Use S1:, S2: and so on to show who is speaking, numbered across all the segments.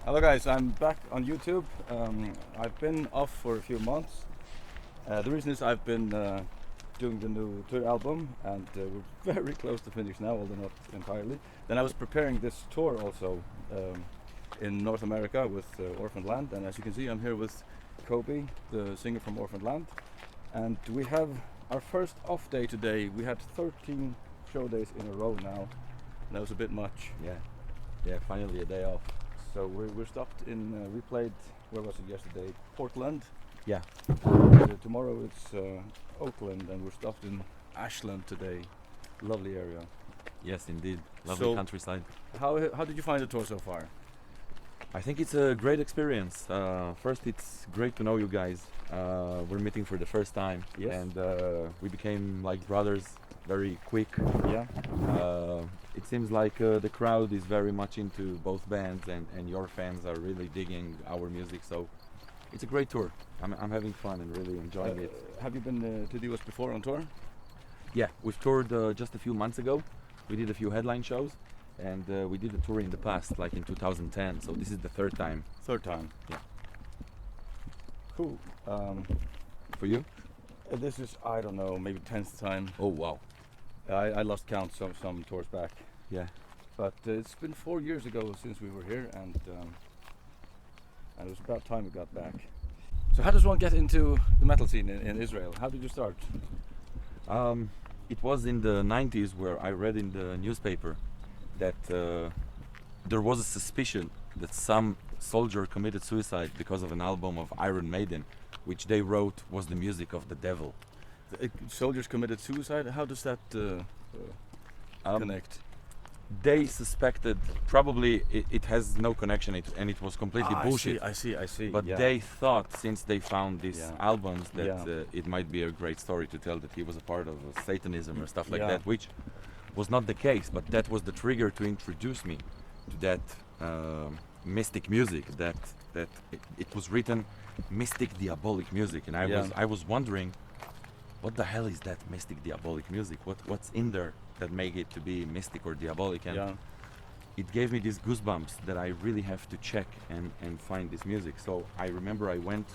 S1: Hello guys, I'm back on YouTube. I've been off for a few months. The reason is I've been doing the new Týr album and we're very close to finish now, although not entirely. Then I was preparing this tour also in North America with Orphaned Land, and as you can see I'm here with Kobi, the singer from Orphaned Land, and we have our first off day today. We had 13 show days in a row now. That was a bit much.
S2: Yeah, finally a day off.
S1: So we're stopped in, we played, where was it yesterday? Portland.
S2: Yeah.
S1: Tomorrow it's Oakland, and we're stopped in Ashland today. Lovely area.
S2: Yes, indeed. Lovely countryside.
S1: How did you find the tour so far?
S2: I think it's a great experience. First, it's great to know you guys. We're meeting for the first time.
S1: Yes.
S2: And we became like brothers very quick.
S1: Yeah.
S2: It seems like the crowd is very much into both bands, and your fans are really digging our music. So it's a great tour. I'm having fun and really enjoying it.
S1: Have you been to the US before on tour?
S2: Yeah, we've toured just a few months ago. We did a few headline shows, and we did a tour in the past, like in 2010. So this is the third time.
S1: Third time.
S2: Yeah.
S1: Cool.
S2: For you?
S1: This is, I don't know, maybe 10th time.
S2: Oh wow.
S1: I lost count some tours back.
S2: Yeah.
S1: But it's been 4 years ago since we were here, and it was about time we got back. So how does one get into the metal scene in Israel? How did you start?
S2: It was in the 90s where I read in the newspaper that there was a suspicion that some soldier committed suicide because of an album of Iron Maiden, which they wrote was the music of the devil.
S1: Soldiers committed suicide? How does that connect?
S2: They suspected, probably it has no connection, and it was completely bullshit.
S1: I see.
S2: But they thought, since they found these albums, that it might be a great story to tell that he was a part of Satanism or stuff like that, which was not the case. But that was the trigger to introduce me to that mystic music. That it was written mystic diabolic music, and I was wondering, what the hell is that mystic diabolic music? What's in there that make it to be mystic or diabolic? And it gave me these goosebumps that I really have to check and find this music. So I remember I went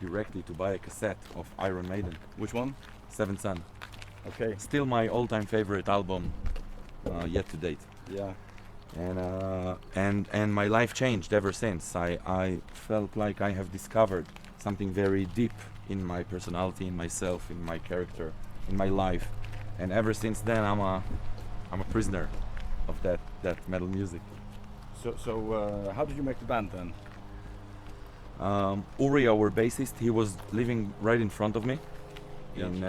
S2: directly to buy a cassette of Iron Maiden.
S1: Which one?
S2: Seventh Son.
S1: Okay.
S2: Still my all-time favorite album yet to date.
S1: Yeah.
S2: And my life changed ever since. I felt like I have discovered something very deep in my personality, in myself, in my character, in my life, and ever since then I'm a prisoner of that metal music.
S1: So how did you make the band then?
S2: Uri, our bassist, he was living right in front of me in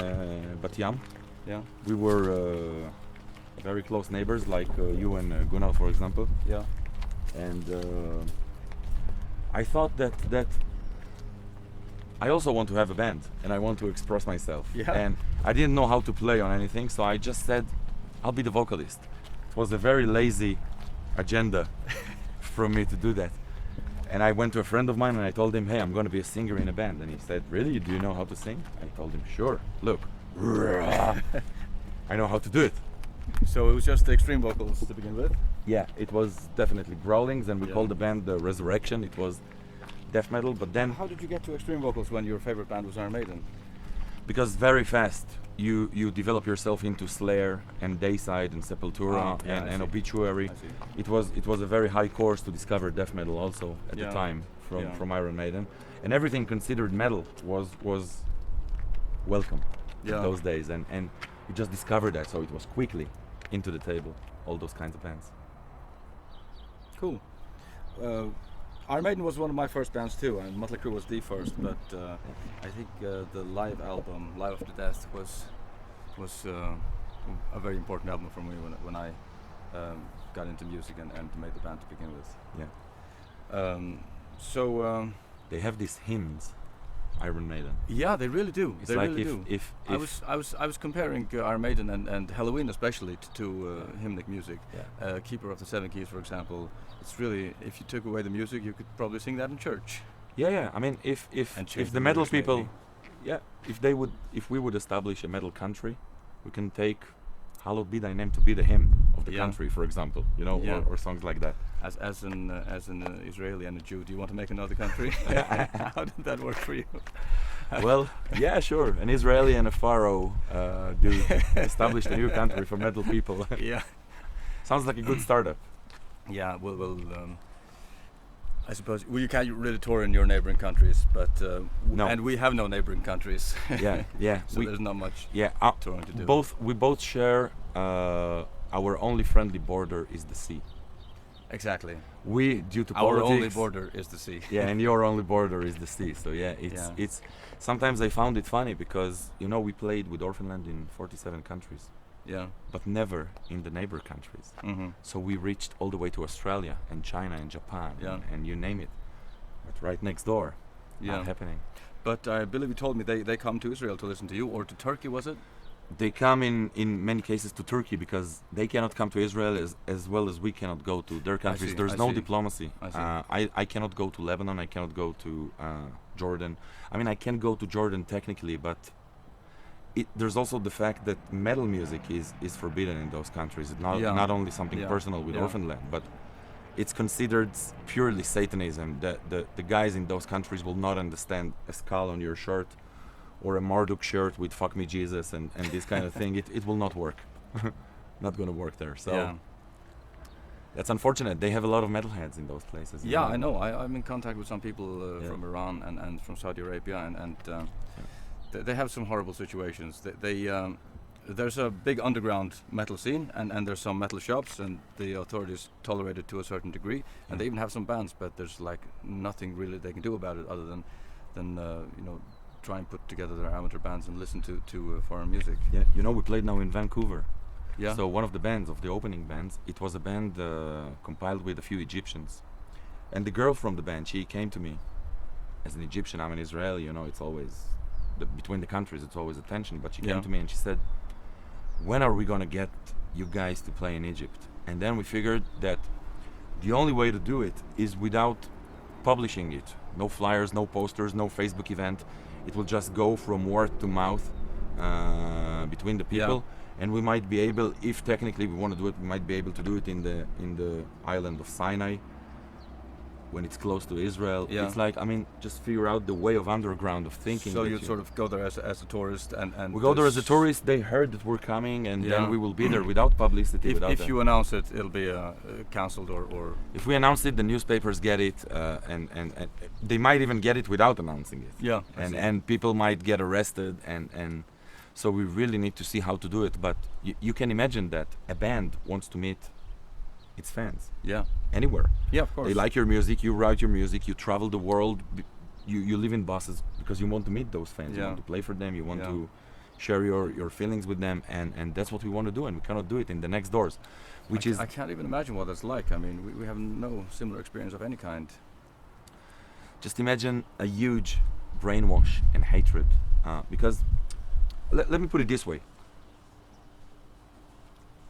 S2: Bat Yam.
S1: Yeah.
S2: We were very close neighbors, like you and Gunnar, for example.
S1: Yeah.
S2: And I thought that I also want to have a band, and I want to express myself.
S1: Yeah.
S2: And I didn't know how to play on anything, so I just said, I'll be the vocalist. It was a very lazy agenda for me to do that. And I went to a friend of mine and I told him, hey, I'm going to be a singer in a band. And he said, really? Do you know how to sing? I told him, sure. Look, I know how to do it.
S1: So it was just the extreme vocals to begin with?
S2: Yeah, it was definitely growlings, and we called the band the Resurrection. It was death metal, but then...
S1: How did you get to extreme vocals when your favorite band was Iron Maiden?
S2: Because very fast you develop yourself into Slayer and Dayside and Sepultura and Obituary. It was a very high course to discover death metal also at the time from Iron Maiden, and everything considered metal was welcome in those days, and we just discovered that, so it was quickly into the table, all those kinds of bands.
S1: Cool. Iron Maiden was one of my first bands too, and Mötley Crüe was the first, but I think the live album, Live After Death, was a very important album for me when I got into music and made the band to begin with.
S2: Yeah. They have these hymns, Iron Maiden.
S1: Yeah, they really do.
S2: It's
S1: they
S2: like
S1: really do.
S2: If
S1: I was comparing Iron Maiden and Halloween especially to hymnic music.
S2: Yeah.
S1: Keeper of the Seven Keys, for example. It's really, if you took away the music, you could probably sing that in church.
S2: Yeah. I mean, if the metal people, if we would establish a metal country, we can take "Hallowed Be Thy Name" to be the hymn of the country, for example, you know, or songs like that.
S1: As an Israeli and a Jew, do you want to make another country? How did that work for you?
S2: Well, yeah, sure. An Israeli and a Pharaoh dude established a new country for metal people.
S1: Yeah.
S2: Sounds like a good startup.
S1: Yeah, well, I suppose you can't really tour in your neighboring countries, but
S2: no.
S1: And we have no neighboring countries.
S2: Yeah.
S1: So there's not much touring to do.
S2: We both share our only friendly border is the sea.
S1: Exactly.
S2: Due to
S1: our
S2: politics,
S1: only border is the sea.
S2: Yeah, and your only border is the sea. So yeah, it's sometimes I found it funny because, you know, we played with Orphaned Land in 47 countries.
S1: Yeah.
S2: But never in the neighbor countries.
S1: Mm-hmm.
S2: So we reached all the way to Australia and China and Japan and you name it. But right next door, not happening.
S1: But I believe you told me they come to Israel to listen to you, or to Turkey, was it?
S2: They come in many cases to Turkey because they cannot come to Israel as well as we cannot go to their countries. There's no diplomacy. I cannot go to Lebanon, I cannot go to Jordan. I mean, I can go to Jordan technically, but there's also the fact that metal music is forbidden in those countries. It's not only something personal with Orphaned Land, but it's considered purely Satanism. The guys in those countries will not understand a skull on your shirt or a Marduk shirt with "fuck me Jesus" and this kind of thing. It will not work. Not gonna work there. So that's unfortunate. They have a lot of metalheads in those places.
S1: Yeah, I know. I'm in contact with some people from Iran and from Saudi Arabia, and they have some horrible situations. There's a big underground metal scene, and there's some metal shops, and the authorities tolerate it to a certain degree, and they even have some bands, but there's like nothing really they can do about it other than you know, try and put together their amateur bands and listen to foreign music.
S2: Yeah, you know, we played now in Vancouver.
S1: Yeah.
S2: So one of the bands, of the opening bands, it was a band compiled with a few Egyptians, and the girl from the band, she came to me. As an Egyptian, I'm an Israeli. You know, it's always between the countries, it's always a tension. But she came to me and she said, "When are we gonna get you guys to play in Egypt?" And then we figured that the only way to do it is without publishing it. No flyers, no posters, no Facebook event. It will just go from word to mouth between the people, and we might be able, if technically we want to do it, we might be able to do it in the island of Sinai, when it's close to Israel. It's like, I mean, just figure out the way of underground of thinking.
S1: So you sort of go there as a tourist, and
S2: we go there as a tourist. They heard that we're coming, and then we will be there without publicity.
S1: If you announce it, it'll be cancelled or.
S2: If we announce it, the newspapers get it, and they might even get it without announcing it.
S1: Yeah.
S2: And people might get arrested, and so we really need to see how to do it. But you can imagine that a band wants to meet its fans.
S1: Yeah.
S2: Anywhere.
S1: Yeah, of course.
S2: They like your music, you write your music, you travel the world, you live in buses because you want to meet those fans. You want to play for them, you want to share your feelings with them, and that's what we want to do, and we cannot do it in the next doors. I can't even imagine what that's like. I mean, we have no similar experience of any kind. Just imagine a huge brainwash and hatred. Because, let me put it this way.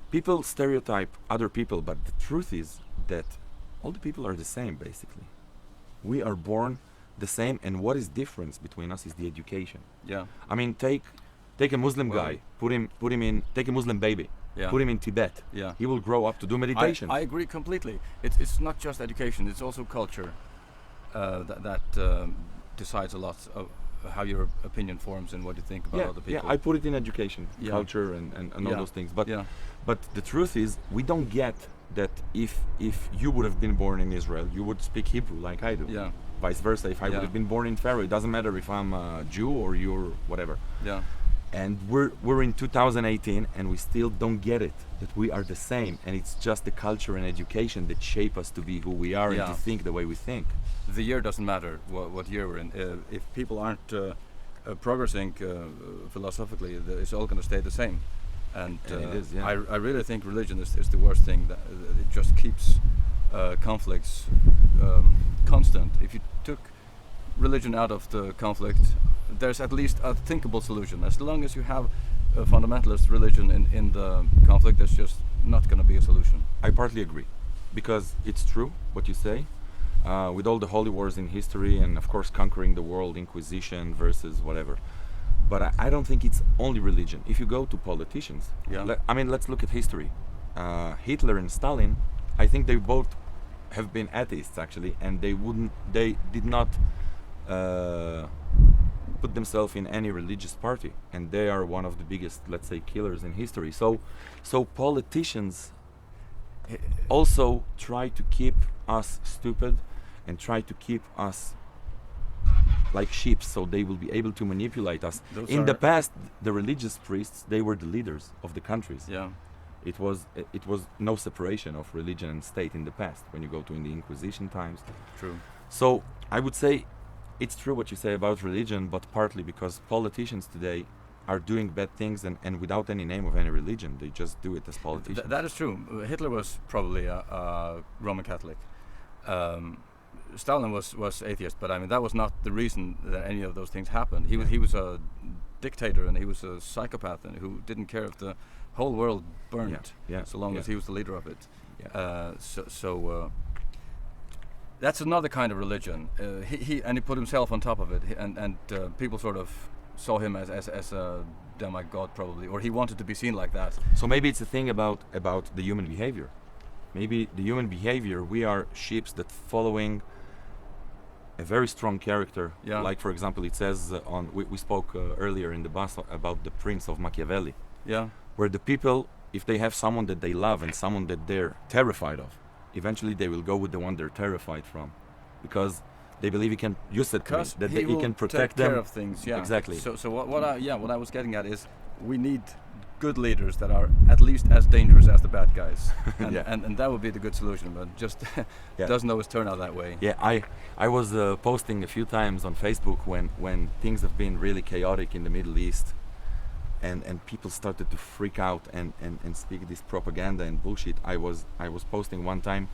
S2: People stereotype other people, but the truth is that all the people are the same, basically. We are born the same, and what is difference between us is the education.
S1: Yeah.
S2: I mean, take a Muslim guy, put him in, take a Muslim baby, put him in Tibet.
S1: Yeah.
S2: He will grow up to do meditation.
S1: I agree completely. It's not just education, it's also culture that decides a lot of how your opinion forms and what you think about other people.
S2: Yeah, I put it in education, culture, and all those things. But the truth is, we don't get that if you would have been born in Israel, you would speak Hebrew like I do.
S1: Yeah.
S2: Vice versa, if I would have been born in Pharaoh, it doesn't matter if I'm a Jew or you're whatever.
S1: Yeah.
S2: And we're in 2018, and we still don't get it, that we are the same, and it's just the culture and education that shape us to be who we are and to think the way we think.
S1: The year doesn't matter what year we're in. If people aren't progressing philosophically, it's all going to stay the same. And
S2: it is,
S1: I really think religion is the worst thing. That it just keeps conflicts constant. If you took religion out of the conflict, there's at least a thinkable solution. As long as you have a fundamentalist religion in the conflict, there's just not going to be a solution.
S2: I partly agree, because it's true what you say. With all the holy wars in history, and of course conquering the world, Inquisition versus whatever. But I don't think it's only religion. If you go to politicians, I mean, let's look at history. Hitler and Stalin, I think they both have been atheists actually, and they did not put themselves in any religious party, and they are one of the biggest, let's say, killers in history. So politicians also try to keep us stupid and try to keep us like sheep, so they will be able to manipulate us. In the past, the religious priests, they were the leaders of the countries.
S1: Yeah.
S2: It was no separation of religion and state in the past when you go to in the Inquisition times.
S1: True.
S2: So I would say it's true what you say about religion, but partly because politicians today are doing bad things and without any name of any religion. They just do it as politicians.
S1: That is true. Hitler was probably a Roman Catholic. Stalin was atheist, but I mean that was not the reason that any of those things happened. He was a dictator, and he was a psychopath, and who didn't care if the whole world burned, so long as he was the leader of it. So that's another kind of religion. He put himself on top of it, and people sort of saw him as a demigod probably, or he wanted to be seen like that.
S2: So maybe it's a thing about the human behavior. Maybe the human behavior, we are sheep that following a very strong character.
S1: Yeah. Like
S2: for example, it says we spoke earlier in the bus about the Prince of Machiavelli.
S1: Yeah.
S2: Where the people, if they have someone that they love and someone that they're terrified of, eventually they will go with the one they're terrified from, because they believe he can use it that he can protect them.
S1: Care of things. Yeah.
S2: Exactly.
S1: So what I was getting at is we need good leaders that are at least as dangerous as the bad guys, and that would be the good solution. But just doesn't always turn out that way.
S2: Yeah, I was posting a few times on Facebook when things have been really chaotic in the Middle East, and people started to freak out and speak this propaganda and bullshit. I was posting one time,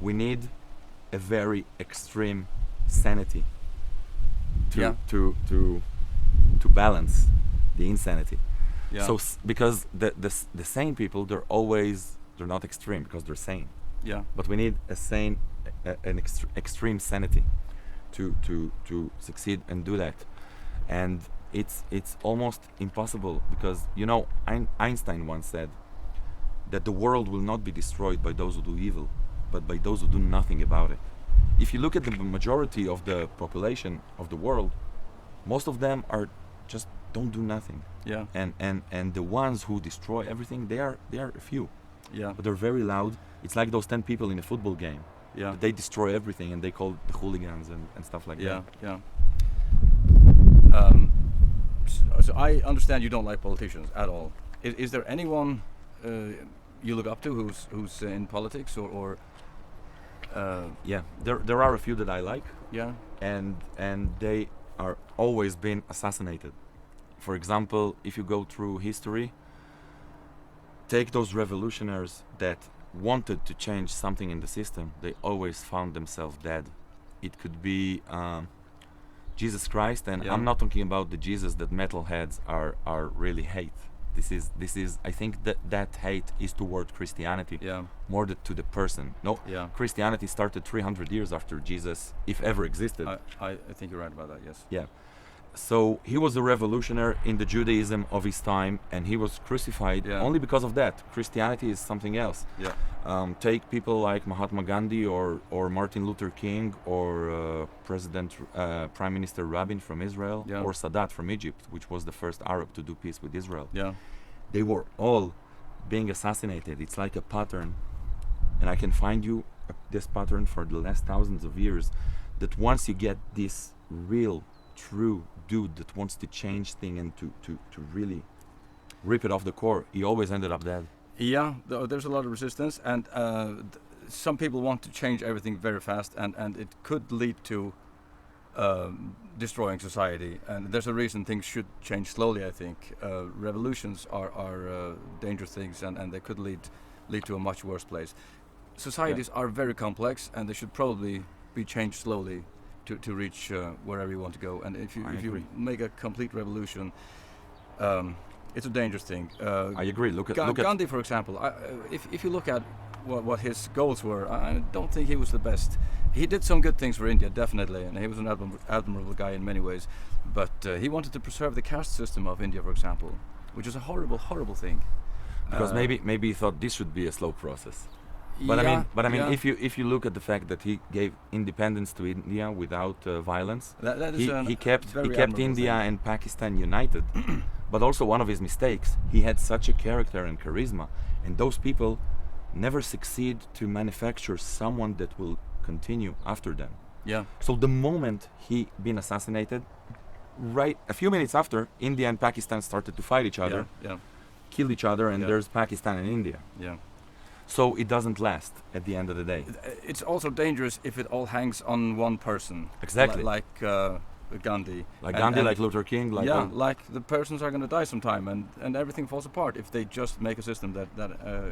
S2: we need a very extreme sanity to balance the insanity.
S1: Yeah.
S2: So because the sane people, they're not extreme because they're sane.
S1: Yeah.
S2: But we need an extreme sanity to succeed and do that, and it's almost impossible because Einstein once said that the world will not be destroyed by those who do evil, but by those who do nothing about it. If you look at the majority of the population of the world, most of them are just don't do nothing.
S1: Yeah.
S2: And the ones who destroy everything, they are a few.
S1: Yeah.
S2: But they're very loud. It's like those 10 people in a football game.
S1: Yeah.
S2: They destroy everything and they call the hooligans and stuff like that.
S1: Yeah. So I understand you don't like politicians at all. Is there anyone you look up to who's in politics or
S2: yeah, there are a few that I like.
S1: Yeah.
S2: And they are always been assassinated. For example, if you go through history, take those revolutionaries that wanted to change something in the system, they always found themselves dead. It could be Jesus Christ, and I'm not talking about the Jesus that metalheads are really hate. This is I think that hate is toward Christianity, more to the person. Christianity started 300 years after Jesus, if ever existed.
S1: I think you're right about that. Yes.
S2: Yeah. So he was a revolutionary in the Judaism of his time, and he was crucified only because of that. Christianity is something else.
S1: Yeah.
S2: Take people like Mahatma Gandhi or Martin Luther King or Prime Minister Rabin from Israel or Sadat from Egypt, which was the first Arab to do peace with Israel.
S1: Yeah.
S2: They were all being assassinated. It's like a pattern, and I can find you this pattern for the last thousands of years, that once you get this real true dude that wants to change things and to really rip it off the core, he always ended up dead.
S1: Yeah, there's a lot of resistance, and some people want to change everything very fast, and it could lead to destroying society. And there's a reason things should change slowly, I think. Revolutions are dangerous things, and they could lead to a much worse place. Societies are very complex, and they should probably be changed slowly to reach wherever you want to go. And if you make a complete revolution, it's a dangerous thing.
S2: I agree. Look at
S1: Gandhi, for example. If you look at what his goals were, I don't think he was the best. He did some good things for India, definitely, and he was an admirable guy in many ways. But he wanted to preserve the caste system of India, for example, which is a horrible, horrible thing.
S2: Because maybe he thought this should be a slow process. But I mean, if you look at the fact that he gave independence to India without violence, he kept India and Pakistan united. But also one of his mistakes, he had such a character and charisma, and those people never succeed to manufacture someone that will continue after them.
S1: Yeah.
S2: So the moment he been assassinated, right a few minutes after, India and Pakistan started to fight each other, kill each other, and there's Pakistan and India.
S1: Yeah.
S2: So it doesn't last at the end of the day.
S1: It's also dangerous if it all hangs on one person.
S2: Exactly.
S1: Like Gandhi.
S2: Like Gandhi, like Luther King.
S1: Like the persons are going to die sometime, and everything falls apart if they just make a system that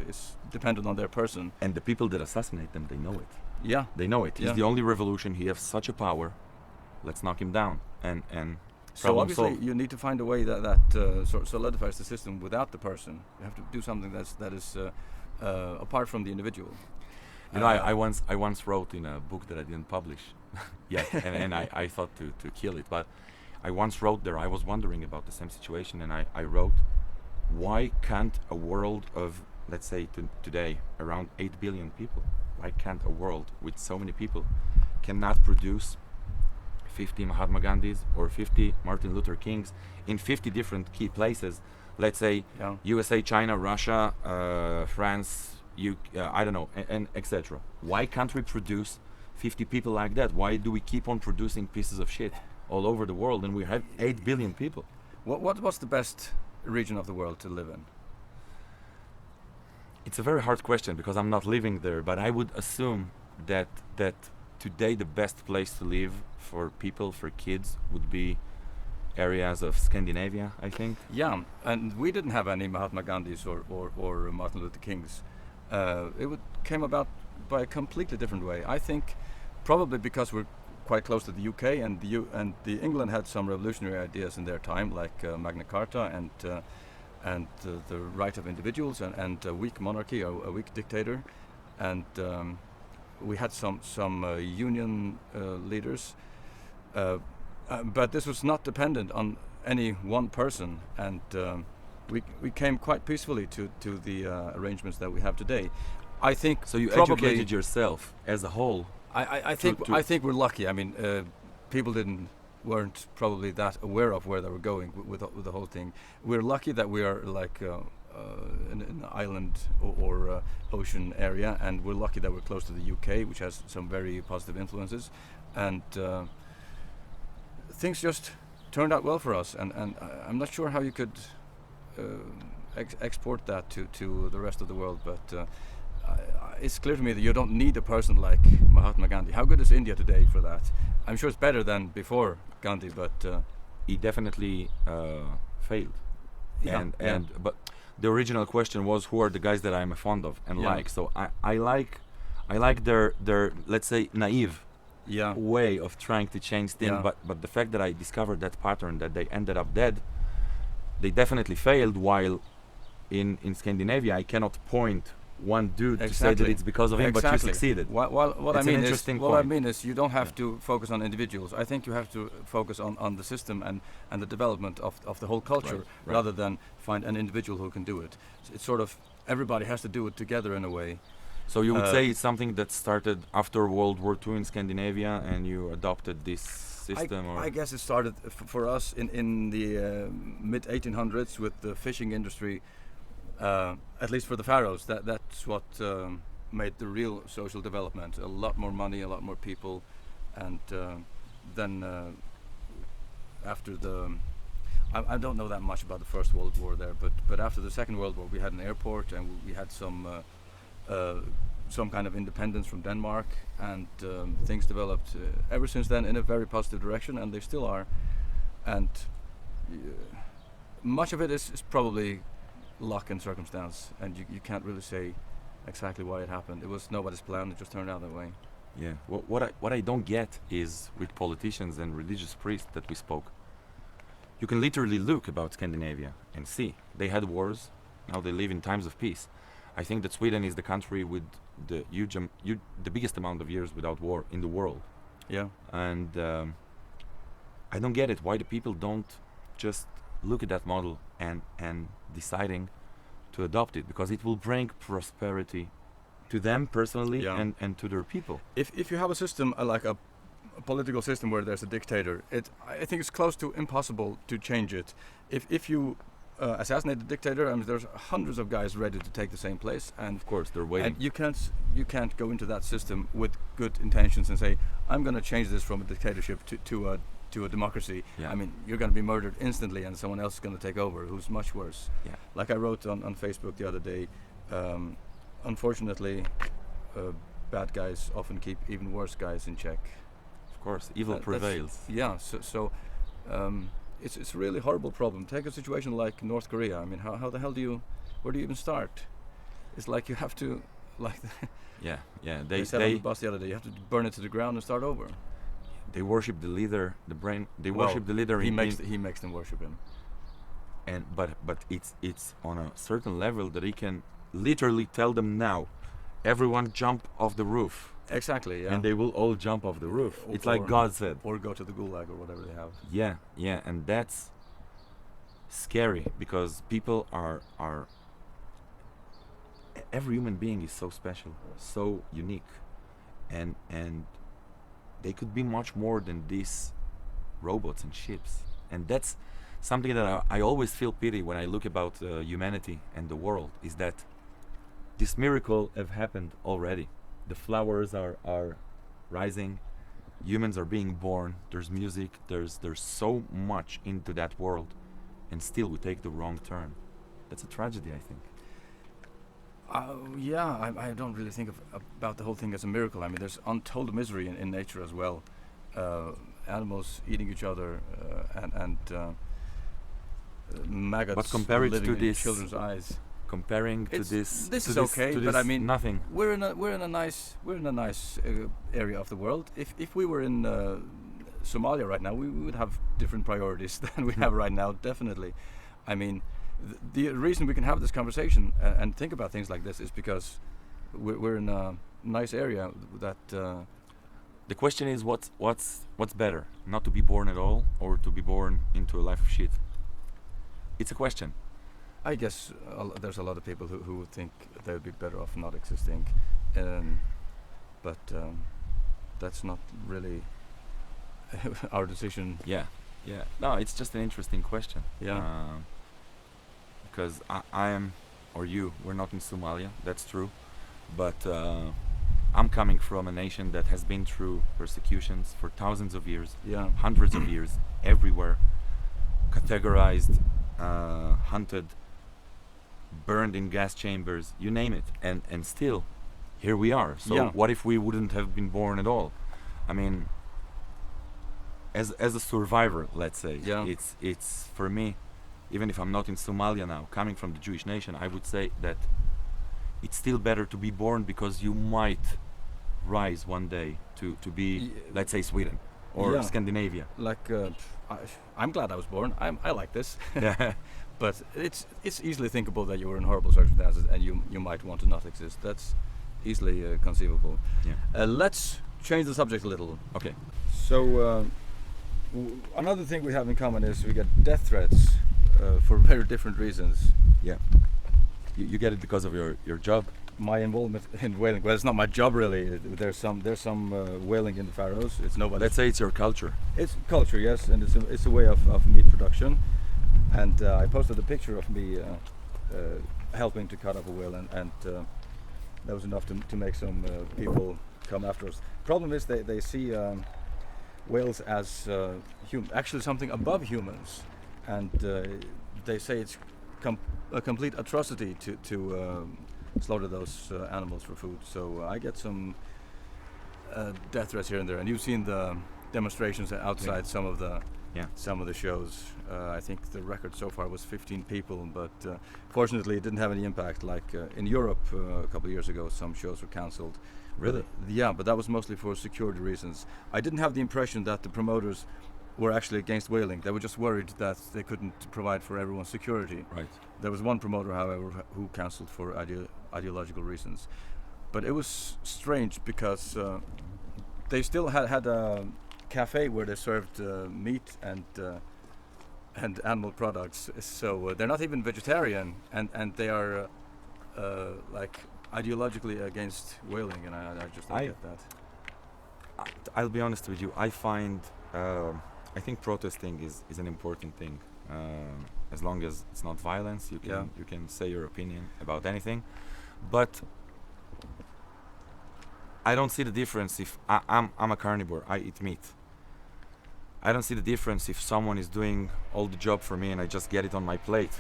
S1: is dependent on their person.
S2: And the people that assassinate them, they know it.
S1: Yeah.
S2: They know it. He's the only revolution. He has such a power. Let's knock him down. And
S1: so obviously you need to find a way that solidifies the system without the person. You have to do something that is apart from the individual.
S2: You know, I once wrote in a book that I didn't publish yet, and I thought to kill it, but I once wrote there, I was wondering about the same situation, and I wrote, why can't a world of, let's say today, around 8 billion people, why can't a world with so many people cannot produce 50 Mahatma Gandhis or 50 Martin Luther Kings in 50 different key places, let's say USA, China, Russia, France, I don't know, and etc. Why can't we produce 50 people like that? Why do we keep on producing pieces of shit all over the world, and we have 8 billion people?
S1: What's the best region of the world to live in?
S2: It's a very hard question because I'm not living there, but I would assume that today the best place to live for people, for kids, would be areas of Scandinavia, I think.
S1: Yeah, and we didn't have any Mahatma Gandhis or Martin Luther Kings. Came about by a completely different way. I think probably because we're quite close to the UK, and the England had some revolutionary ideas in their time, like Magna Carta and the right of individuals and a weak monarchy, a weak dictator, and we had some union leaders, but this was not dependent on any one person, and we came quite peacefully to the arrangements that we have today. I think
S2: so. You educated yourself as a whole.
S1: I think we're lucky. I mean, people weren't probably that aware of where they were going with the whole thing. We're lucky that we are like in an island or ocean area, and we're lucky that we're close to the UK, which has some very positive influences, and things just turned out well for us. And I'm not sure how you could export that to the rest of the world, but it's clear to me that you don't need a person like Mahatma Gandhi. How good is India today for that? I'm sure it's better than before Gandhi, but
S2: he definitely failed. But the original question was, who are the guys that I'm fond of and like? So I like their let's say naive way of trying to change things. But the fact that I discovered that pattern, that they ended up dead, they definitely failed. While in Scandinavia, I cannot point one dude to say that it's because of him, but you succeeded.
S1: What I mean is you don't have to focus on individuals. I think you have to focus on the system and the development of the whole culture, rather than find an individual who can do it. It's sort of everybody has to do it together in a way.
S2: So you would say it's something that started after World War II in Scandinavia, and you adopted this system?
S1: I guess it started for us in the mid 1800s with the fishing industry. At least for the Faroes, that's what made the real social development. A lot more money, a lot more people, and then after I don't know that much about the First World War there, but after the Second World War, we had an airport, and we had some kind of independence from Denmark, and things developed ever since then in a very positive direction, and they still are. And much of it is probably luck and circumstance, and you can't really say exactly why it happened. It was nobody's plan, it just turned out that way.
S2: Yeah. What I don't get is with politicians and religious priests that we spoke. You can literally look about Scandinavia and see they had wars, now they live in times of peace. I think that Sweden is the country with the the biggest amount of years without war in the world.
S1: Yeah.
S2: And I don't get it, why the people don't just look at that model and deciding to adopt it, because it will bring prosperity to them personally and to their people.
S1: If you have a system like a political system where there's a dictator, I think it's close to impossible to change it. If you assassinate the dictator, I mean, there's hundreds of guys ready to take the same place, and
S2: of course they're waiting.
S1: And you can't go into that system with good intentions and say, I'm going to change this from a dictatorship to a democracy. I mean, you're going to be murdered instantly, and someone else is going to take over who's much worse. Like I wrote on Facebook the other day, unfortunately, bad guys often keep even worse guys in check.
S2: Of course, evil prevails.
S1: It's a really horrible problem. Take a situation like North Korea. I mean, how the hell where do you even start? It's like you have to, like. They said on the bus the other day, you have to burn it to the ground and start over.
S2: They worship the leader, the brain. They worship the leader.
S1: He makes them worship him.
S2: And but it's on a certain level that he can literally tell them now, everyone jump off the roof.
S1: Exactly, yeah.
S2: And they will all jump off the roof. It's like God said.
S1: Or go to the gulag or whatever they have.
S2: Yeah, and that's scary, because people are every human being is so special, so unique, and they could be much more than these robots and ships. And that's something that I always feel pity when I look about humanity and the world, is that this miracle have happened already. The flowers are rising, humans are being born, there's music, there's so much into that world, and still we take the wrong turn. That's a tragedy, I think.
S1: I don't really think about the whole thing as a miracle. I mean, there's untold misery in nature as well. Animals eating each other, and maggots
S2: but compare it
S1: living
S2: to
S1: in
S2: this
S1: children's eyes.
S2: Comparing to this,
S1: this
S2: to
S1: is
S2: this,
S1: okay,
S2: to
S1: but
S2: this
S1: I mean,
S2: nothing.
S1: We're in a nice area of the world. If we were in Somalia right now, we would have different priorities than we have right now. Definitely. I mean, the reason we can have this conversation and think about things like this is because we're in a nice area that.
S2: The question is, what's better, not to be born at all, or to be born into a life of shit? It's a question.
S1: I guess there's a lot of people who think they would be better off not existing, but that's not really our decision.
S2: Yeah. No, it's just an interesting question. Because I am, or you, we're not in Somalia. That's true, but I'm coming from a nation that has been through persecutions for thousands of years, hundreds of years, everywhere, categorized, hunted, burned in gas chambers, you name it, and still here we are. So what if we wouldn't have been born at all? I mean, as a survivor, let's say, it's for me, even if I'm not in Somalia now, coming from the Jewish nation, I would say that it's still better to be born, because you might rise one day to be, let's say, Sweden or Scandinavia.
S1: Like I'm glad I was born. I like this. But it's easily thinkable that you were in horrible circumstances and you might want to not exist. That's easily conceivable. Let's change the subject a little.
S2: Okay.
S1: So another thing we have in common is we get death threats for very different reasons.
S2: You get it because of your job.
S1: My involvement in whaling. Well, it's not my job really. There's some whaling in the Faroes. It's nobody.
S2: Let's say it's your culture.
S1: It's culture, yes, and it's a way of meat production. And I posted a picture of me helping to cut up a whale, and that was enough to make some people come after us. Problem is they see whales as actually something above humans, and they say it's a complete atrocity to slaughter those animals for food. So I get some death threats here and there, and you've seen the demonstrations outside some of the shows. I think the record so far was 15 people, but fortunately it didn't have any impact. Like in Europe a couple of years ago, some shows were cancelled.
S2: Really?
S1: Yeah, but that was mostly for security reasons. I didn't have the impression that the promoters were actually against whaling. They were just worried that they couldn't provide for everyone's security.
S2: Right.
S1: There was one promoter, however, who cancelled for ideological reasons. But it was strange because they still had a cafe where they served meat and and animal products. So they're not even vegetarian, and they are like ideologically against whaling, and I just don't get that.
S2: I'll be honest with you. I find I think protesting is an important thing. As long as it's not violence, you can say your opinion about anything. But I don't see the difference if I'm a carnivore. I eat meat. I don't see the difference if someone is doing all the job for me and I just get it on my plate.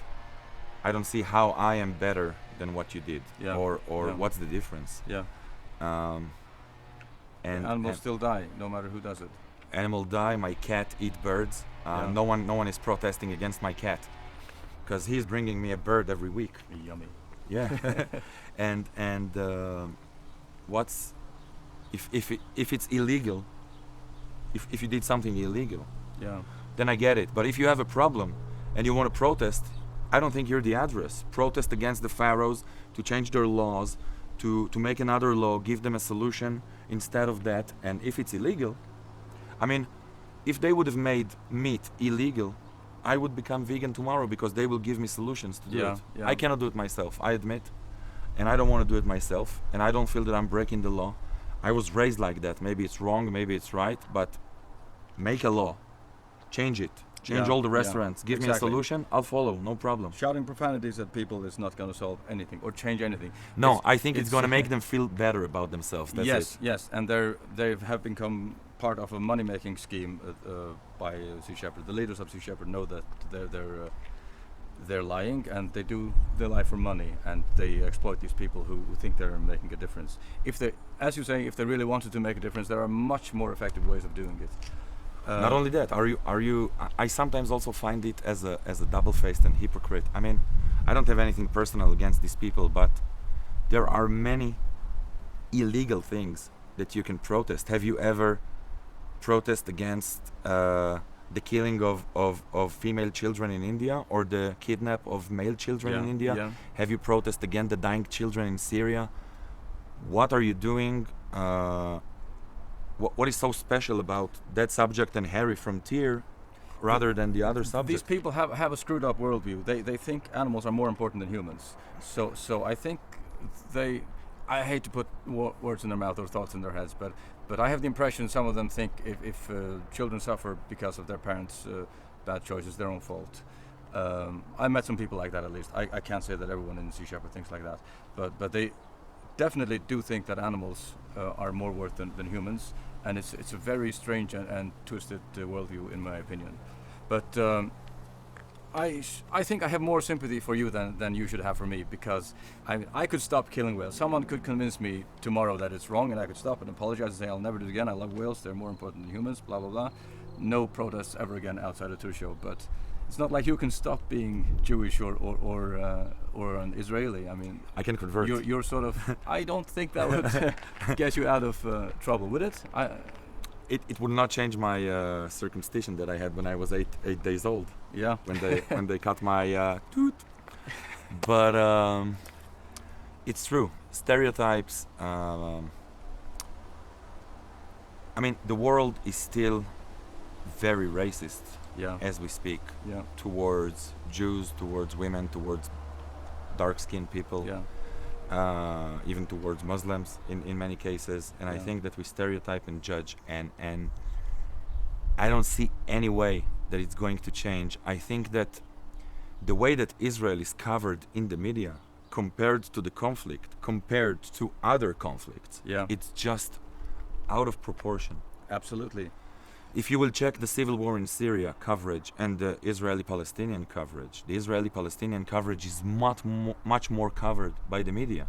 S2: I don't see how I am better than what you did, or what's the difference. And
S1: animals still die, no matter who does it.
S2: Animal die. My cat eat birds. No one is protesting against my cat, because he's bringing me a bird every week.
S1: Yummy.
S2: Yeah. and what's if it's illegal, if you did something illegal, then I get it. But if you have a problem and you want to protest, I don't think you're the address. Protest against the pharaohs to change their laws, to make another law, give them a solution instead of that. And if it's illegal, I mean, if they would have made meat illegal, I would become vegan tomorrow, because they will give me solutions to do it. I cannot do it myself, I admit, and I don't want to do it myself, and I don't feel that I'm breaking the law. I was raised like that. Maybe it's wrong, maybe it's right, but make a law, change it. Change all the restaurants. Give me a solution, I'll follow, no problem.
S1: Shouting profanities at people is not going to solve anything or change anything.
S2: No, I think it's going to make them feel better about themselves. That's it.
S1: Yes, and they have become part of a money-making scheme by Sea Shepherd. The leaders of Sea Shepherd know that they're lying, and they lie for money, and they exploit these people who think they're making a difference. If they, as you say, if they really wanted to make a difference, there are much more effective ways of doing it.
S2: Not only that, are you? I sometimes also find it as a double-faced and hypocrite. I mean, I don't have anything personal against these people, but there are many illegal things that you can protest. Have you ever protest against the killing of female children in India, or the kidnap of male children in India?
S1: Yeah.
S2: Have you protest against the dying children in Syria? What are you doing? What is so special about that subject and Heri from Týr rather than the other subject?
S1: These people have a screwed up worldview. They think animals are more important than humans. So I think I hate to put words in their mouth or thoughts in their heads, but I have the impression some of them think if children suffer because of their parents' bad choices, their own fault. I met some people like that, at least. I can't say that everyone in Sea Shepherd thinks like that, but they definitely do think that animals are more worth than humans, and it's a very strange and twisted worldview, in my opinion. But I think I have more sympathy for you than you should have for me, because I could stop killing whales. Someone could convince me tomorrow that it's wrong, and I could stop and apologize and say I'll never do it again. I love whales; they're more important than humans. Blah blah blah. No protests ever again outside of Týr show. But it's not like you can stop being Jewish or an Israeli. I mean,
S2: I can convert.
S1: You're sort of. I don't think that would get you out of trouble, would it?
S2: It would not change my circumcision that I had when I was 8 days old.
S1: Yeah.
S2: When they cut my tooth. But it's true. Stereotypes. I mean, the world is still very racist. As we speak. Towards Jews, towards women, towards dark-skinned people. Even towards Muslims in many cases, and I think that we stereotype and judge, and I don't see any way that it's going to change. I think that the way that Israel is covered in the media compared to the conflict, compared to other conflicts, it's just out of proportion.
S1: Absolutely.
S2: If you will check the civil war in Syria coverage and the Israeli-Palestinian coverage, the Israeli-Palestinian coverage is much more covered by the media.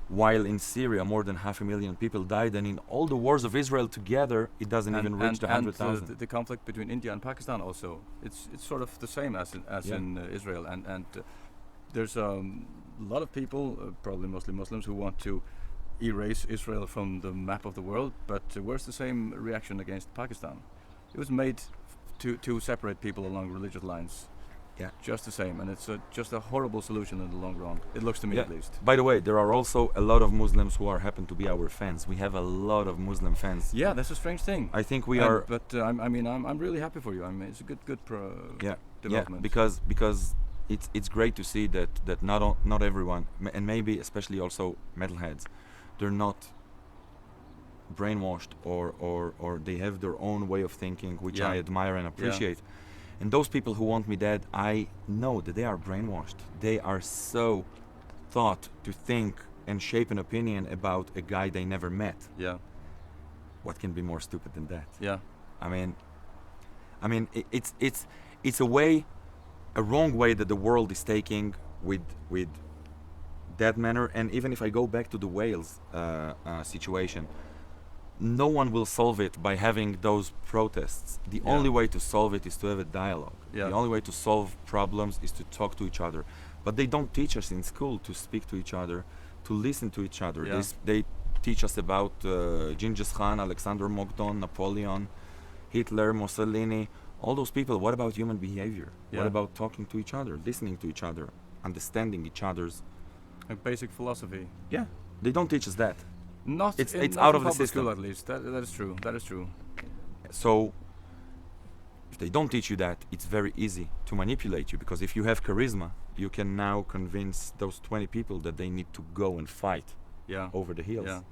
S2: While in Syria, more than 500,000 people died, and in all the wars of Israel together, it doesn't even reach the 100,000.
S1: And the conflict between India and Pakistan also, it's sort of the same as in Israel. And there's a lot of people, probably mostly Muslims, who want to erase Israel from the map of the world, but where's the same reaction against Pakistan? It was made to separate people along religious lines. Just the same, and it's just a horrible solution in the long run. It looks to me, at least.
S2: By the way, there are also a lot of Muslims who happen to be our fans. We have a lot of Muslim fans.
S1: Yeah, that's a strange thing.
S2: I think we are.
S1: But I'm really happy for you. I mean, it's a good development.
S2: Yeah, because it's great to see that not everyone, and maybe especially also metalheads, they're not brainwashed or they have their own way of thinking, which I admire and appreciate. And those people who want me dead, I know that they are brainwashed. They are so taught to think and shape an opinion about a guy they never met.
S1: Yeah.
S2: What can be more stupid than that?
S1: Yeah.
S2: I mean, it's a wrong way that the world is taking with that manner. And even if I go back to the whales situation, no one will solve it by having those protests. The only way to solve it is to have a dialogue. The only way to solve problems is to talk to each other. But they don't teach us in school to speak to each other, to listen to each other. They teach us about Genghis Khan, Alexander Mogdon, Napoleon, Hitler, Mussolini, all those people. What about human behavior? What about talking to each other, listening to each other, understanding each other's...
S1: A basic philosophy.
S2: Yeah, they don't teach us that.
S1: It's
S2: out of the system.
S1: School, at least. That is true. That is true.
S2: So, if they don't teach you that, it's very easy to manipulate you, because if you have charisma, you can now convince those 20 people that they need to go and fight over the hills.
S1: Yeah.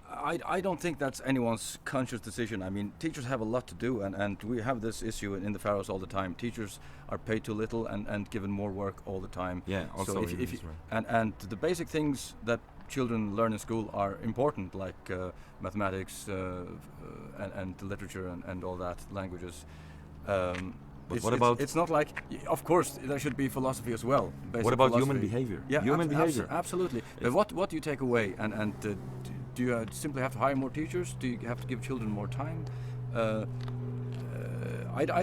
S1: I don't think that's anyone's conscious decision. I mean, teachers have a lot to do, and we have this issue in the Faroes all the time. Teachers are paid too little and given more work all the time.
S2: Yeah, also
S1: so if you, and the basic things that children learn in school are important, like mathematics and literature and all that, languages.
S2: But what about...
S1: It's not like... Of course, there should be philosophy as well.
S2: What about
S1: philosophy.
S2: human behavior?
S1: Yeah,
S2: human behavior.
S1: Absolutely. But what do you take away? And do you simply have to hire more teachers? Do you have to give children more time? I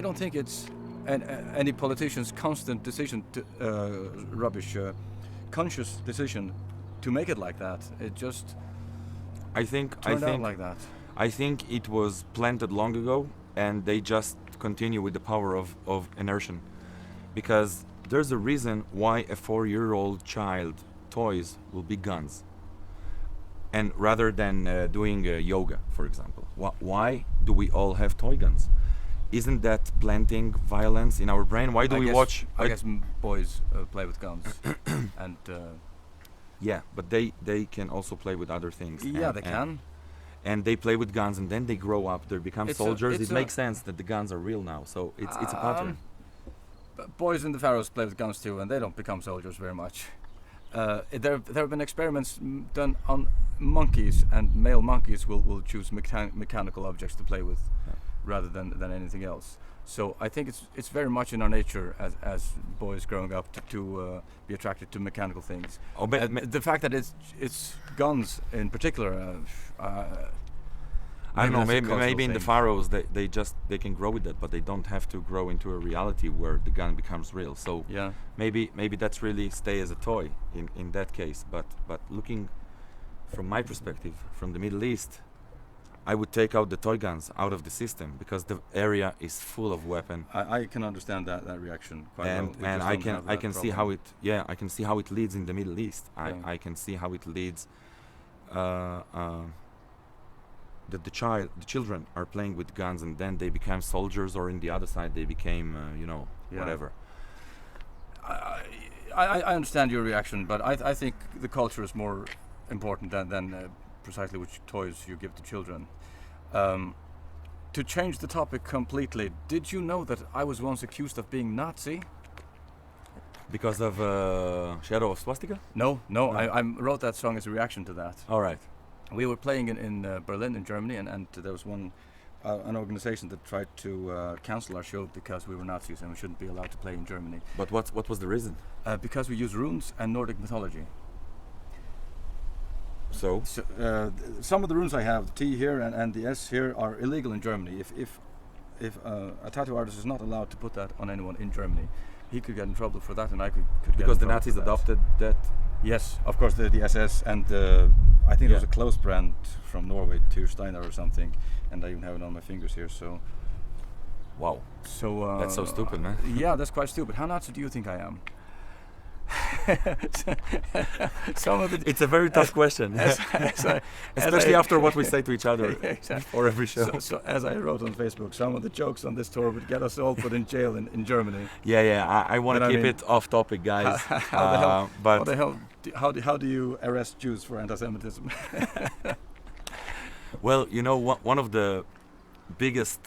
S1: don't think it's any politician's constant decision to conscious decision to make it like that. It just turned out like that.
S2: I think it was planted long ago, and they just continue with the power of inertia, because there's a reason why a 4-year-old child toys will be guns, and rather than doing yoga, for example. Why do we all have toy guns? Isn't that planting violence in our brain? Why do we watch...
S1: I guess boys play with guns and
S2: yeah, but they can also play with other things.
S1: Yeah, they can.
S2: And they play with guns, and then they grow up, they become soldiers. It makes sense that the guns are real now, so it's a pattern.
S1: Boys in the Faroes play with guns too, and they don't become soldiers very much. There have been experiments done on monkeys, and male monkeys will choose mechanical objects to play with rather than anything else. So I think it's very much in our nature as boys growing up to be attracted to mechanical things. The fact that it's guns in particular,
S2: I don't know. Maybe in the Faroes they can grow with that, but they don't have to grow into a reality where the gun becomes real. So maybe that's really stay as a toy in that case. But looking from my perspective, from the Middle East, I would take out the toy guns out of the system, because the area is full of weapons.
S1: I can understand that reaction quite well.
S2: And I can see how it leads in the Middle East. I can see how it leads that the children are playing with guns, and then they become soldiers, or in the other side they became whatever.
S1: I understand your reaction, but I think the culture is more important than precisely which toys you give to children. To change the topic completely, did you know that I was once accused of being Nazi?
S2: Because of Shadow of Swastika?
S1: No. I wrote that song as a reaction to that.
S2: All right.
S1: We were playing in Berlin, in Germany, and there was an organization that tried to cancel our show because we were Nazis and we shouldn't be allowed to play in Germany.
S2: But what was the reason?
S1: Because we use runes and Nordic mythology.
S2: So
S1: some of the runes I have, the T here and the S here, are illegal in Germany. If a tattoo artist is not allowed to put that on anyone in Germany, he could get in trouble for that, and I could
S2: because the Nazis adopted that.
S1: Yes, of course, the SS, and I think there was a clothes brand from Norway, Týr or something, and I even have it on my fingers here. So,
S2: wow.
S1: So
S2: that's so stupid, man.
S1: Yeah, that's quite stupid. How Nazi do you think I am? some of the
S2: it's a very tough question, especially after what we say to each other before every show.
S1: So as I wrote on Facebook, some of the jokes on this tour would get us all put in jail in Germany.
S2: I want to keep it off topic, guys.
S1: How do you arrest Jews for anti-Semitism?
S2: Well, one of the biggest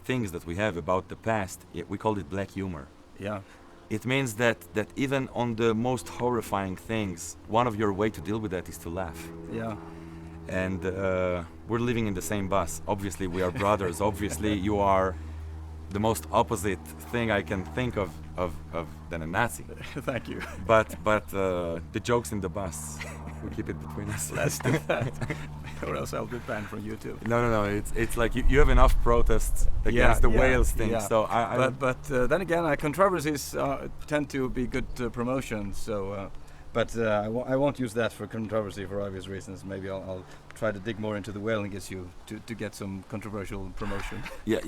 S2: things that we have about the past, we call it black humor.
S1: Yeah.
S2: It means that even on the most horrifying things, one of your way to deal with that is to laugh.
S1: Yeah.
S2: And we're living in the same bus. Obviously, we are brothers. Obviously, you are the most opposite thing I can think of than a Nazi.
S1: Thank you.
S2: But the jokes in the bus, we keep it between us.
S1: Let's do that, or else I'll be banned from YouTube.
S2: No. It's like you have enough protests against the whales thing. Yeah. So
S1: but then again, controversies tend to be good promotion. So. I won't use that for controversy for obvious reasons. Maybe I'll try to dig more into the whaling issue to get some controversial promotion.
S2: Yeah,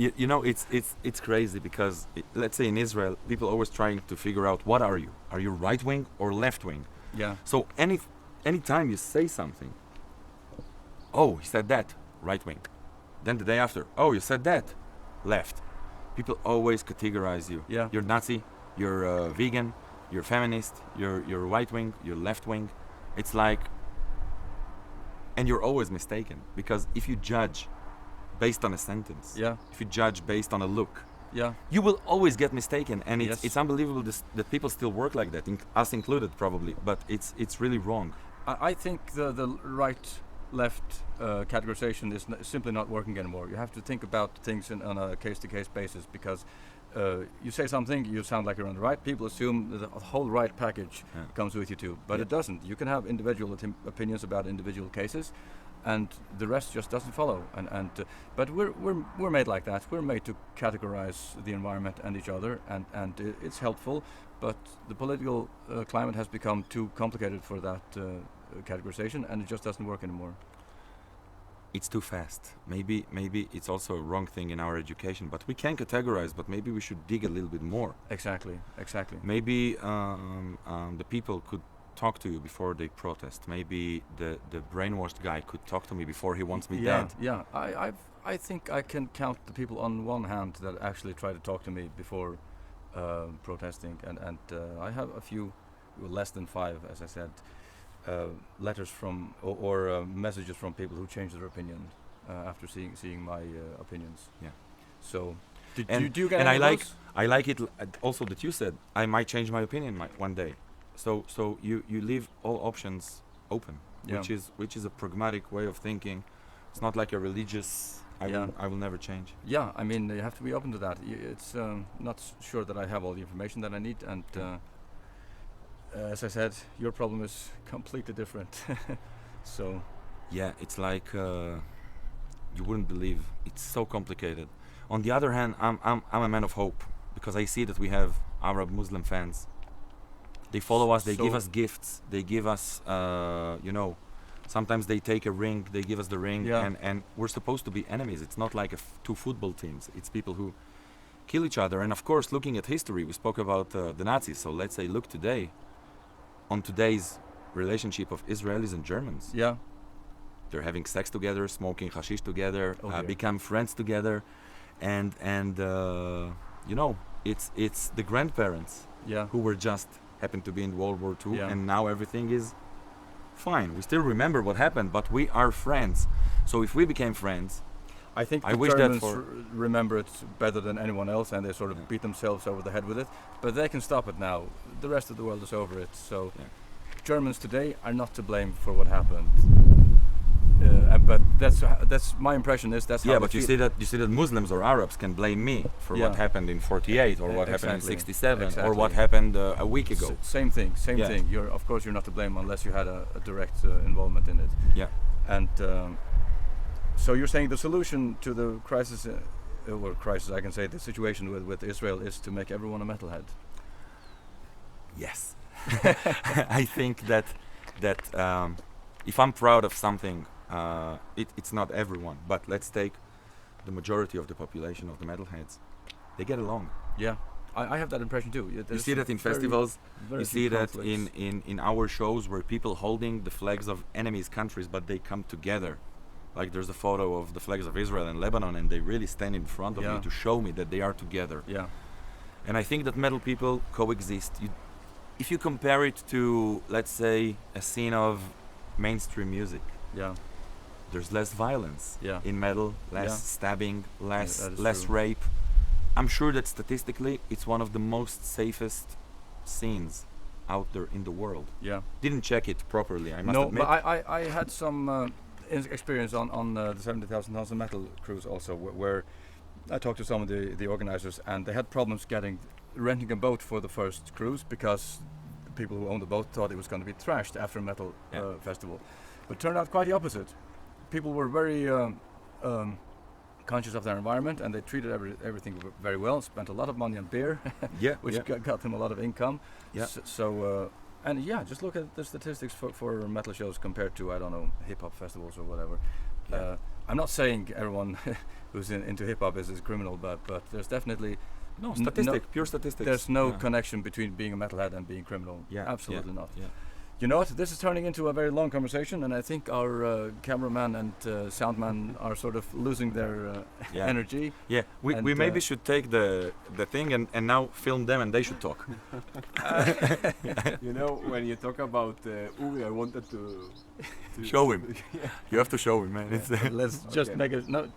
S2: it's crazy because let's say in Israel, people always trying to figure out what are you? Are you right wing or left wing?
S1: Yeah.
S2: So any time you say something, oh, he said that, right wing. Then the day after, oh, you said that, left. People always categorize you.
S1: Yeah.
S2: You're Nazi, you're vegan, you're feminist, you're right wing, you're left wing. It's like, and you're always mistaken because if you judge based on a sentence, if you judge based on a look, you will always get mistaken, and it's unbelievable that people still work like that, us included probably, but it's really wrong.
S1: I think the right-left categorization is simply not working anymore. You have to think about things on a case-to-case basis because you say something, you sound like you're on the right. People assume that the whole right package comes with you too, but it doesn't. You can have individual opinions about individual cases, and the rest just doesn't follow. But we're made like that. We're made to categorize the environment and each other, and it's helpful. But the political climate has become too complicated for that categorization, and it just doesn't work anymore.
S2: It's too fast. Maybe it's also a wrong thing in our education, but we can categorize, but maybe we should dig a little bit more.
S1: Exactly.
S2: Maybe the people could talk to you before they protest. Maybe the brainwashed guy could talk to me before he wants me dead.
S1: Yeah, I think I can count the people on one hand that actually try to talk to me before protesting, and I have a few, less than 5, as I said. Letters from or messages from people who change their opinion after seeing my opinions.
S2: Yeah.
S1: So, do you get? And
S2: I like it also that you said I might change my opinion one day. So you leave all options open, which is a pragmatic way of thinking. It's not like a religious. I will never change.
S1: Yeah, I mean you have to be open to that. It's not sure that I have all the information that I need, and. As I said, your problem is completely different. So.
S2: Yeah, it's like you wouldn't believe. It's so complicated. On the other hand, I'm a man of hope because I see that we have Arab Muslim fans. They follow us. They give us gifts. They give us, sometimes they take a ring. They give us the ring, and we're supposed to be enemies. It's not like two football teams. It's people who kill each other. And of course, looking at history, we spoke about the Nazis. So let's say, look today. On today's relationship of Israelis and Germans. Yeah. They're having sex together, smoking hashish together, become friends together, and it's the grandparents who were just happened to be in World War II, and now everything is fine. We still remember what happened, but we are friends. So if we became friends,
S1: I think the Germans remember it better than anyone else, and they sort of beat themselves over the head with it. But they can stop it now. The rest of the world is over it. So Germans today are not to blame for what happened. But that's my impression. That's how
S2: but you see that Muslims or Arabs can blame me for what happened in '48 or what happened in '67 or what happened a week ago.
S1: Same thing. Of course, you're not to blame unless you had a direct involvement in it.
S2: Yeah.
S1: And. So you're saying the solution to the crisis, I can say, the situation with Israel is to make everyone a metalhead?
S2: Yes. I think that if I'm proud of something, it's not everyone, but let's take the majority of the population of the metalheads. They get along.
S1: Yeah. I have that impression too.
S2: You see that in festivals.
S1: Very
S2: you see that
S1: conflicts.
S2: in our shows where people holding the flags of enemies countries, but they come together. Like there's a photo of the flags of Israel and Lebanon, and they really stand in front of me to show me that they are together.
S1: Yeah.
S2: And I think that metal people coexist. If you compare it to, let's say, a scene of mainstream music, there's less violence in metal, less stabbing, less rape. I'm sure that statistically, it's one of the most safest scenes out there in the world. Yeah. Didn't check it properly, I must admit.
S1: No, but I had some experience on the 70,000 Tons of Metal cruise also, where I talked to some of the organizers, and they had problems renting a boat for the first cruise because the people who owned the boat thought it was going to be trashed after a metal festival. But it turned out quite the opposite. People were very conscious of their environment, and they treated everything very well, spent a lot of money on beer, which got them a lot of income. And just look at the statistics for metal shows compared to, I don't know, hip-hop festivals or whatever. I'm not saying everyone who's into hip-hop is a criminal, but there's definitely
S2: pure statistics.
S1: There's no connection between being a metalhead and being criminal. Absolutely not. You know what? This is turning into a very long conversation, and I think our cameraman and soundman are sort of losing their energy.
S2: Yeah, we maybe should take the thing and now film them, and they should talk.
S3: You know, when you talk about Uri, I wanted to
S2: show him. You have to show him, man.
S1: Let's just make it. No,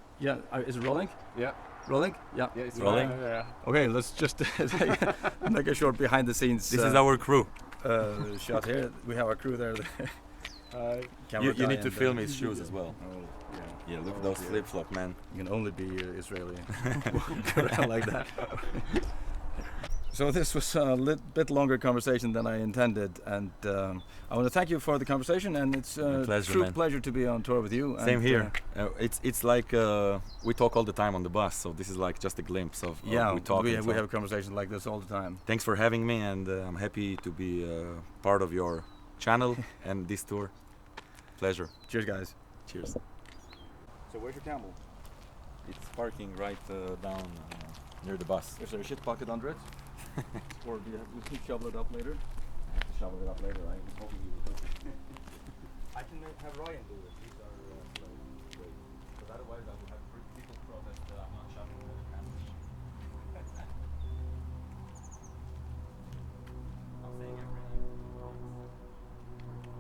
S1: is it rolling?
S3: Yeah.
S1: Rolling? Yeah.
S3: Yeah, it's
S2: rolling.
S1: Okay, let's just make a short behind the scenes.
S2: This is our crew.
S1: Shot here. We have a crew there.
S2: You need to film his shoes as well.
S3: Oh,
S2: yeah, look at those flip-flop, man.
S1: You can only be Israeli. Around like that. So this was a bit longer conversation than I intended, and I want to thank you for the conversation, and it's a true pleasure to be on tour with you.
S2: Same here. It's like we talk all the time on the bus, so this is like just a glimpse of we
S1: have conversations like this all the time.
S2: Thanks for having me, and I'm happy to be part of your channel and this tour. Pleasure.
S1: Cheers, guys.
S2: Cheers.
S1: So where's your camel?
S2: It's parking right down near the bus.
S1: Is there a shit bucket under it? Or do you can shovel it up later? I have to shovel it up later. I'm hoping you will. I can have Ryan do it.